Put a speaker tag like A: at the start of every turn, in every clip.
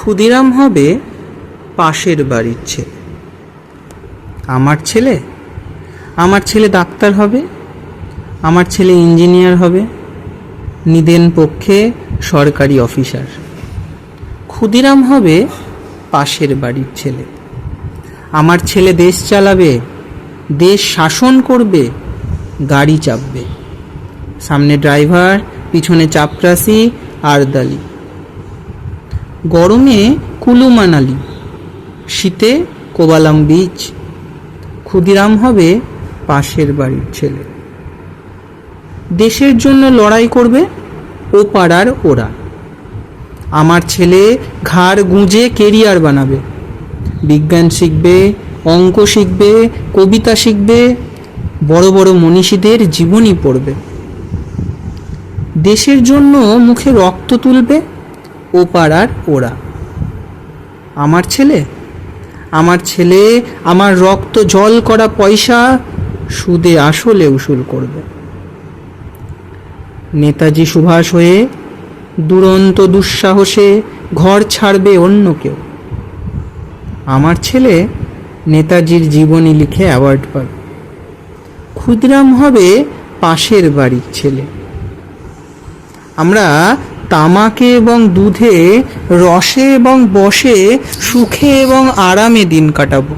A: ক্ষুদিরাম হবে পাশের বাড়ির ছেলে। আমার ছেলে ডাক্তার হবে, আমার ছেলে ইঞ্জিনিয়ার হবে, নিদেন পক্ষে সরকারি অফিসার। ক্ষুদিরাম হবে পাশের বাড়ির ছেলে। আমার ছেলে দেশ চালাবে, দেশ শাসন করবে, গাড়ি চাপবে, সামনে ড্রাইভার, পিছনে চাপরাশি আরদালি। গরমে কুলু মানালি, শীতে কোবালাম বিচ। ক্ষুদিরাম হবে পাশের বাড়ির ছেলে। দেশের জন্য লড়াই করবে ও পাড়ার ওরা। আমার ছেলে ঘাড় গুঁজে কেরিয়ার বানাবে, বিজ্ঞান শিখবে, অঙ্ক শিখবে, কবিতা শিখবে, বড় বড় মনীষীদের জীবনী পড়বে। দেশের জন্য মুখে রক্ত তুলবে ও পাড়ার ওরা। আমার ছেলে আমার রক্ত জল করা পয়সা সুদে আসলে উসুল করবে। নেতাজি সুভাষ হয়ে দুরন্ত দুঃসাহসে ঘর ছাড়বে অন্য কেউ। আমার ছেলে নেতাজির জীবনী লিখে অ্যাওয়ার্ড পাবে। ক্ষুদিরাম হবে পাশের বাড়ির ছেলে। আমরা তামাকে এবং দুধে, রসে এবং বসে, সুখে এবং আরামে দিন কাটাবো।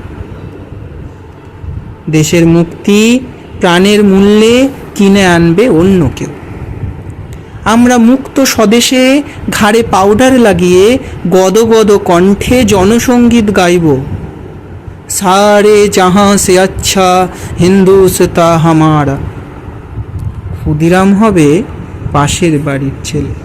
A: দেশের মুক্তি প্রাণের মূল্যে কিনে আনবে অন্য কেউ। আমরা মুক্ত স্বদেশে ঘাড়ে পাউডার লাগিয়ে গদগদ কণ্ঠে জনসঙ্গীত গাইব। সারে জাহাঁ সে আচ্ছা হিন্দুস্তান হামারা। ক্ষুদিরাম হবে পাশের বাড়ির ছেলে।